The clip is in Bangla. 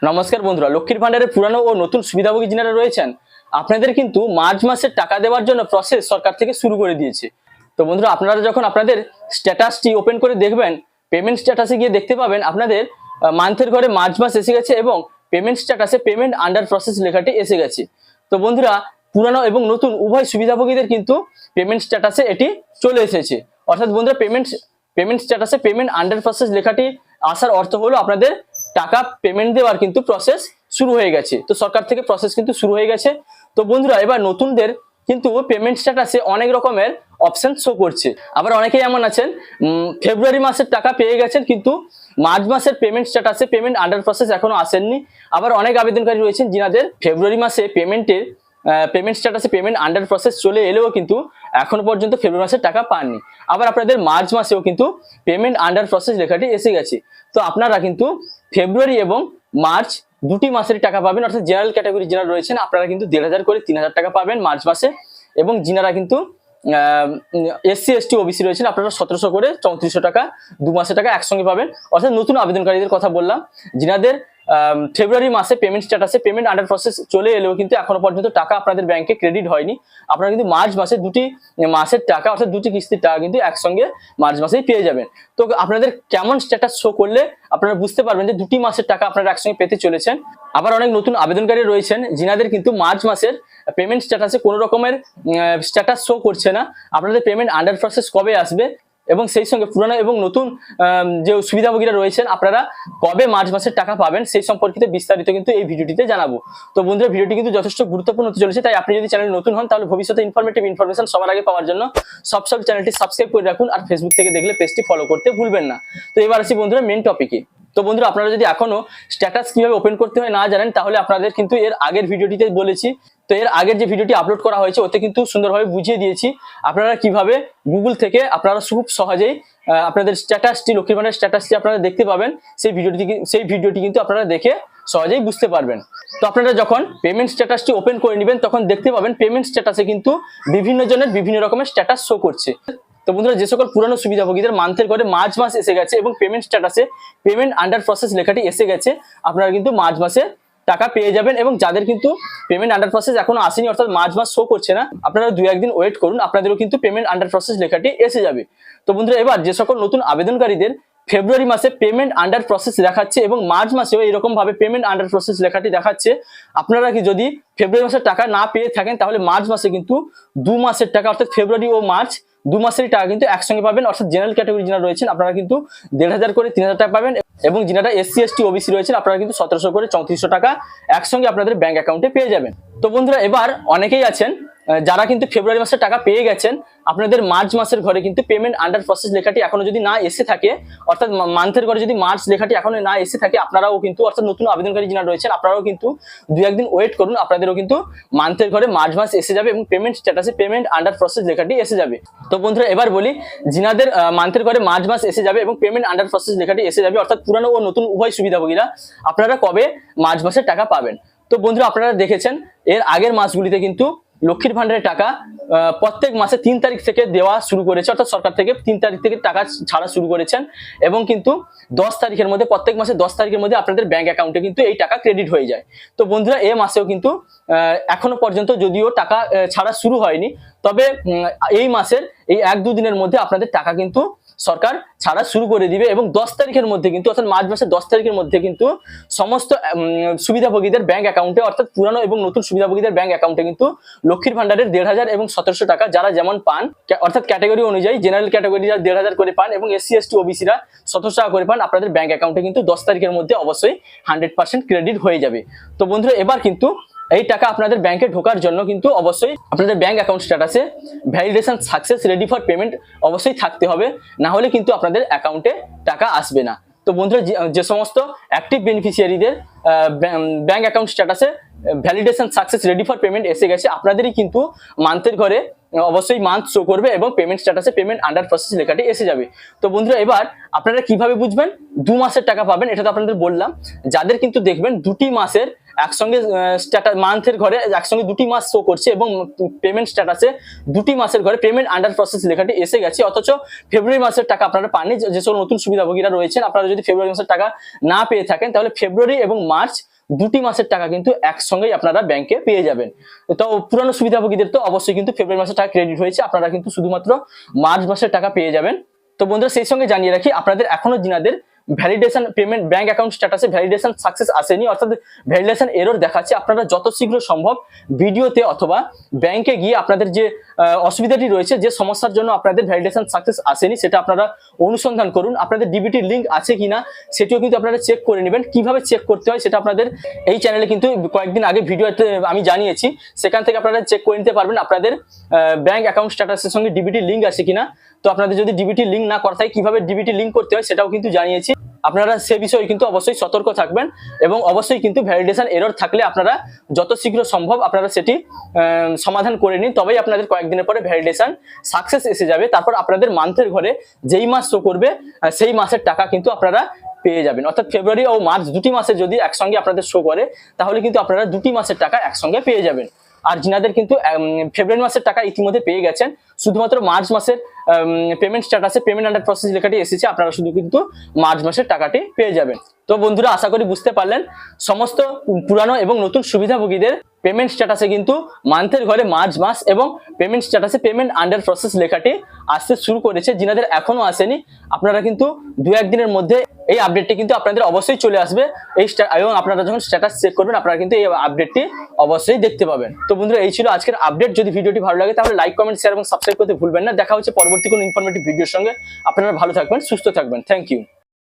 নমস্কার বন্ধুরা, লক্ষ্মীর ভান্ডারের পুরানো ও নতুন সুবিধাভোগী যারা রয়েছেন আপনাদের কিন্তু মার্চ মাসের টাকা দেওয়ার জন্য প্রসেস সরকার থেকে শুরু করে দিয়েছে। তো বন্ধুরা, আপনারা যখন আপনাদের স্ট্যাটাসটি ওপেন করে দেখবেন, পেমেন্ট স্ট্যাটাসে গিয়ে দেখতে পাবেন আপনাদের মান্থের ঘরে মার্চ মাস এসে গেছে এবং পেমেন্ট স্ট্যাটাসে পেমেন্ট আন্ডার প্রসেস লেখাটি এসে গেছে। তো বন্ধুরা, পুরানো এবং নতুন উভয় সুবিধাভোগীদের কিন্তু পেমেন্ট স্ট্যাটাসে এটি চলে এসেছে। অর্থাৎ বন্ধুরা, পেমেন্ট স্ট্যাটাসে পেমেন্ট আন্ডার প্রসেস লেখাটি আসার অর্থ হলো আপনাদের টাকা পেমেন্ট দেওয়ার কিন্তু প্রসেস শুরু হয়ে গেছে। তো সরকার থেকে প্রসেস কিন্তু শুরু হয়ে গেছে। তো বন্ধুরা, এবার নতুনদের কিন্তু পেমেন্ট স্ট্যাটাসে অনেক রকমের অপশন শো করছে। আবার অনেকেই এমন আছেন ফেব্রুয়ারি মাসের টাকা পেয়ে গেছেন কিন্তু মার্চ মাসের পেমেন্ট স্ট্যাটাসে পেমেন্ট আন্ডার প্রসেস এখনো আসেননি। আবার অনেক আবেদনকারী রয়েছেন যিনাদের ফেব্রুয়ারি মাসে পেমেন্ট স্ট্যাটাসে পেমেন্ট আন্ডার প্রসেস চলে এলেও কিন্তু এখনো পর্যন্ত ফেব্রুয়ারি মাসের টাকা পাননি। আবার আপনাদের মার্চ মাসেও কিন্তু পেমেন্ট আন্ডার প্রসেস লেখাটি এসে গেছে। তো আপনারা কিন্তু ফেব্রুয়ারি এবং মার্চ দুটি মাসের টাকা পাবেন। অর্থাৎ জেনারেল ক্যাটাগরি যারা রয়েছেন আপনারা কিন্তু 1,500 করে 3,000 টাকা পাবেন মার্চ মাসে, এবং যিনারা কিন্তু এসসি এসটি ওবিসি রয়েছেন আপনারা 1700 করে 3400 টাকা 2 মাসের টাকা একসঙ্গে পাবেন। অর্থাৎ নতুন আবেদনকারীদের কথা বললাম, যিনাদের ফেব্রুয়ারি মাসে পেমেন্ট স্ট্যাটাসে পেমেন্ট আন্ডার প্রসেস চলে এলেও কিন্তু এখনো পর্যন্ত টাকা আপনাদের ব্যাংকে ক্রেডিট হয়নি, আপনারা কিন্তু মার্চ মাসে দুটি মাসের টাকা অর্থাৎ দুটি কিস্তির টাকা কিন্তু একসঙ্গে মার্চ মাসেই পেয়ে যাবেন। তো আপনাদের কেমন স্ট্যাটাস শো করলে আপনারা বুঝতে পারবেন যে দুটি মাসের টাকা আপনারা একসঙ্গে পেতে চলেছেন। আবার অনেক নতুন আবেদনকারী রয়েছেন যিনাদের কিন্তু মার্চ মাসের পেমেন্ট স্ট্যাটাসে কোনো রকমের স্ট্যাটাস শো করছে না। আপনাদের পেমেন্ট আন্ডার প্রসেস কবে আসবে এবং সেই সঙ্গে পুরানো এবং নতুন যে সুবিধাভোগীরা রয়েছেন আপনারা কবে মার্চ মাসের টাকা পাবেন সেই সম্পর্কিত বিস্তারিত কিন্তু এই ভিডিওটিতে জানাবো। তো বন্ধুরা, ভিডিওটি কিন্তু যথেষ্ট গুরুত্বপূর্ণ হতে চলেছে, তাই আপনি যদি চ্যানেল নতুন হন তাহলে ভবিষ্যতে ইনফরমেশন সবার আগে পাওয়ার জন্য সব চ্যানেলটি সাবস্ক্রাইব করে রাখুন, আর ফেসবুক থেকে দেখলে পেজটি ফলো করতে ভুলবেন না। তো এবার আসি বন্ধুরা মেন টপিকে। তো বন্ধুরা, আপনারা যদি এখনো স্ট্যাটাস কিভাবে ওপেন করতে হয় না জানেন তাহলে আপনাদের কিন্তু এর আগের ভিডিওটিতে বলেছি। তো এর আগের যে ভিডিওটি আপলোড করা হয়েছে ওতে কিন্তু সুন্দরভাবে বুঝিয়ে দিয়েছি আপনারা কিভাবে গুগল থেকে আপনারা খুব সহজেই আপনাদের স্ট্যাটাসটি লক্ষ্মীর ভান্ডারের স্ট্যাটাসটি আপনারা দেখতে পাবেন। সেই ভিডিওটি কিন্তু আপনারা দেখে সহজেই বুঝতে পারবেন। তো আপনারা যখন পেমেন্ট স্ট্যাটাসটি ওপেন করে নেবেন তখন দেখতে পাবেন পেমেন্ট স্ট্যাটাসে কিন্তু বিভিন্ন জনের বিভিন্ন রকমের স্ট্যাটাস শো করছে। তো বন্ধুরা, যে সকল পুরানো সুবিধাভোগীদের মান্থের ঘরে মার্চ মাস এসে গেছে এবং পেমেন্ট স্ট্যাটাসে পেমেন্ট আন্ডার প্রসেস লেখাটি এসে গেছে আপনারা কিন্তু মার্চ মাসে টাকা পেয়ে যাবেন, এবং যাদের কিন্তু পেমেন্ট আন্ডার প্রসেস এখনো আসেনি অর্থাৎ মার্চ মাস শো করছে না আপনারা 2-1 দিন ওয়েট করুন, আপনাদেরও কিন্তু পেমেন্ট আন্ডার প্রসেস লেখাটি এসে যাবে। তো বন্ধুরা, এবার যে সকল নতুন আবেদনকারীদের ফেব্রুয়ারি মাসে পেমেন্ট আন্ডার প্রসেস দেখাচ্ছে এবং মার্চ মাসেও এরকম ভাবে পেমেন্ট আন্ডার প্রসেস লেখাটি দেখাচ্ছে, আপনারা কি যদি ফেব্রুয়ারি মাসের টাকা না পেয়ে থাকেন তাহলে মার্চ মাসে কিন্তু 2 মাসের টাকা অর্থাৎ ফেব্রুয়ারি ও মার্চ 2 মাসের টাকা কিন্তু একসঙ্গে পাবেন। অর্থাৎ জেনারেল ক্যাটাগরি যারা রয়েছেন আপনারা কিন্তু 1,500 করে 3,000 টাকা পাবেন, এবং যারা এসসি এসটি ওবিসি রয়েছেন আপনারা কিন্তু 1700 করে 3400 টাকা একসঙ্গে আপনাদের ব্যাংক অ্যাকাউন্টে পেয়ে যাবেন। তো বন্ধুরা, এবার অনেকেই আছেন যারা কিন্তু ফেব্রুয়ারি মাসের টাকা পেয়ে গেছেন, আপনাদের মার্চ মাসের ঘরে কিন্তু পেমেন্ট আন্ডার প্রসেস লেখাটি এখনো যদি না এসে থাকে, অর্থাৎ মান্থের ঘরে যদি মার্চ লেখাটি এখনো না এসে থাকে আপনারাও কিন্তু অর্থাৎ নতুন আবেদনকারী যারা রয়েছেন আপনারাও কিন্তু 2-1 দিন ওয়েট করুন, আপনাদেরও কিন্তু মান্থের ঘরে মার্চ মাস এসে যাবে এবং পেমেন্ট স্ট্যাটাসে পেমেন্ট আন্ডার প্রসেস লেখাটি এসে যাবে। তো বন্ধুরা, এবার বলি যিনাদের মান্থের ঘরে মার্চ মাস এসে যাবে এবং পেমেন্ট আন্ডার প্রসেস লেখাটি এসে যাবে অর্থাৎ পুরানো ও নতুন উভয় সুবিধাভোগীরা আপনারা কবে মার্চ মাসের টাকা পাবেন। তো বন্ধুরা, আপনারা দেখেছেন এর আগের মাসগুলিতে কিন্তু লক্ষ্মীর ভান্ডারের টাকা প্রত্যেক মাসে 3 তারিখ থেকে দেওয়া শুরু করেছে, অর্থাৎ সরকার থেকে 3 তারিখ থেকে টাকা ছাড়া শুরু করেছেন, এবং কিন্তু 10 তারিখের মধ্যে প্রত্যেক মাসে 10 তারিখের মধ্যে আপনাদের ব্যাংক অ্যাকাউন্টে কিন্তু এই টাকা ক্রেডিট হয়ে যায়। তো বন্ধুরা, এই মাসেও কিন্তু এখনো পর্যন্ত যদিও টাকা ছাড়া শুরু হয়নি, তবে এই মাসের এই 1-2 দিনের মধ্যে আপনাদের টাকা কিন্তু সরকার ছাড়া শুরু করে দিবে, এবং 10 তারিখের মধ্যে কিন্তু অর্থাৎ মার্চ মাসের 10 তারিখের মধ্যে কিন্তু সমস্ত সুবিধাভোগীদের ব্যাংক অ্যাকাউন্টে অর্থাৎ পুরানো এবং নতুন সুবিধাভোগীদের ব্যাংক অ্যাকাউন্টে কিন্তু লক্ষ্মীর ভান্ডারের 1,500 এবং 1700 টাকা যারা যেমন পান, অর্থাৎ ক্যাটাগরি অনুযায়ী জেনারেল ক্যাটাগরি যারা 1,500 করে পান এবং এসসি এসটি ওবিসিরা 1700 টাকা করে পান, আপনাদের ব্যাংক অ্যাকাউন্টে কিন্তু 10 তারিখের মধ্যে অবশ্যই 100% ক্রেডিট হয়ে যাবে। তো বন্ধুরা, এবার কিন্তু এই টাকা আপনাদের ব্যাংকে ঢোকার জন্য কিন্তু অবশ্যই আপনাদের ব্যাংক অ্যাকাউন্ট স্ট্যাটাসে validation success ready for payment অবশ্যই থাকতে হবে, না হলে কিন্তু আপনাদের অ্যাকাউন্টে টাকা আসবে না। তো বন্ধুরা, যে সমস্ত অ্যাক্টিভ বেনিফিশিয়ারিদের ব্যাংক অ্যাকাউন্ট স্ট্যাটাসে validation success ready for payment এসে গেছে আপনাদেরই কিন্তু মান্থের ঘরে অবশ্যই মান্থ শো করবে এবং পেমেন্ট স্ট্যাটাসে পেমেন্ট আন্ডার প্রসেস লেখাটি এসে যাবে। তো বন্ধুরা, এবার আপনারা কিভাবে বুঝবেন 2 মাসের টাকা পাবেন, এটা তো আপনাদের বললাম। যাদের কিন্তু দেখবেন দুটি মাসের একসঙ্গে স্ট্যাটাস মান্থের ঘরে একসঙ্গে 2টি মাস শো করছে এবং পেমেন্ট স্ট্যাটাসে 2টি মাসের ঘরে পেমেন্ট আন্ডার প্রসেস লেখাটি এসে গেছে, অথচ ফেব্রুয়ারি মাসের টাকা আপনারা পাননি, যে সকল নতুন সুবিধাভোগীরা রয়েছেন আপনারা যদি ফেব্রুয়ারি মাসের টাকা না পেয়ে থাকেন তাহলে ফেব্রুয়ারি এবং মার্চ 2টি মাসের টাকা কিন্তু একসঙ্গেই আপনারা ব্যাংকে পেয়ে যাবেন। তো পুরানো সুবিধাভোগীদের তো অবশ্যই কিন্তু ফেব্রুয়ারি মাসের টাকা ক্রেডিট হয়েছে, আপনারা কিন্তু শুধুমাত্র মার্চ মাসের টাকা পেয়ে যাবেন। তো বন্ধুরা সেই সঙ্গে জানিয়ে রাখি, আপনাদের এখনো যিনাদের ভ্যালিডেশন পেমেন্ট ব্যাংক অ্যাকাউন্ট স্ট্যাটাসে ভ্যালিডেশন সাকসেস আসেনি, অর্থাৎ ভ্যালিডেশন এরর দেখাচ্ছে, আপনারা যত শীঘ্র সম্ভব ভিডিওতে অথবা ব্যাংকে গিয়ে আপনাদের যে অসুবিধাটি রয়েছে, যে সমস্যার জন্য আপনাদের ভ্যালিডেশন সাকসেস আসেনি, সেটা আপনারা অনুসন্ধান করুন। আপনাদের ডিবিটি লিঙ্ক আছে কিনা সেটিও কিন্তু আপনারা চেক করে নেবেন। কিভাবে চেক করতে হয় সেটা আপনাদের এই চ্যানেলে কিন্তু কয়েকদিন আগে ভিডিওতে আমি জানিয়েছি, সেখান থেকে আপনারা চেক করে নিতে পারবেন আপনাদের ব্যাংক অ্যাকাউন্ট স্ট্যাটাসের সঙ্গে ডিবিটি লিঙ্ক আছে কিনা। তো আপনাদের যদি ডিবিটি লিঙ্ক না করা থাকে, কিভাবে ডিবিটি লিঙ্ক করতে হয় সেটাও কিন্তু জানিয়েছি। আপনারা সে বিষয়ে কিন্তু অবশ্যই সতর্ক থাকবেন, এবং অবশ্যই কিন্তু ভ্যালিডেশন এরর থাকলে আপনারা যত শীঘ্র সম্ভব আপনারা সেটি সমাধান করে নিন, তবেই আপনাদের কয়েকদিনের পরে ভ্যালিডেশন সাকসেস এসে যাবে। তারপর আপনাদের মান্থের ঘরে যেই মাস শো করবে সেই মাসের টাকা কিন্তু আপনারা পেয়ে যাবেন। অর্থাৎ ফেব্রুয়ারি ও মার্চ 2টি মাসে যদি একসঙ্গে আপনাদের শো করে, তাহলে কিন্তু আপনারা 2টি মাসের টাকা একসঙ্গে পেয়ে যাবেন। আর যিনাদের কিন্তু ফেব্রুয়ারি মাসের টাকা ইতিমধ্যে পেয়ে গেছেন, শুধুমাত্র মার্চ মাসের পেমেন্ট স্ট্যাটাসে পেমেন্ট আন্ডার প্রসেস লেখাটি এসেছে, আপনারা শুধু কিন্তু মার্চ মাসের টাকাটি পেয়ে যাবেন। তো বন্ধুরা আশা করি বুঝতে পারলেন, সমস্ত পুরানো এবং নতুন সুবিধাভোগীদের পেমেন্ট স্ট্যাটাসে কিন্তু মান্থের ঘরে মার্চ মাস এবং পেমেন্ট স্ট্যাটাসে পেমেন্ট আন্ডার প্রসেস লেখাটি আসতে শুরু করেছে। যিনাদের এখনো আসেনি, আপনারা কিন্তু 2-1 দিনের মধ্যে এই আপডেটটি কিন্তু আপনাদের অবশ্যই চলে আসবে। এবং আপনারা যখন স্ট্যাটাস চেক করবেন, আপনারা কিন্তু এই আপডেটটি অবশ্যই দেখতে পাবেন। তো বন্ধুরা এই ছিল আজকের আপডেট। যদি ভিডিওটি ভালো লাগে তাহলে লাইক, কমেন্ট, শেয়ার এবং সাবস্ক্রাইব করতে ভুলবেন না। দেখা হচ্ছে পরবর্তী কোনো ইনফরমেটিভ ভিডিওর সঙ্গে। আপনারা ভালো থাকবেন, সুস্থ থাকবেন। Thank you.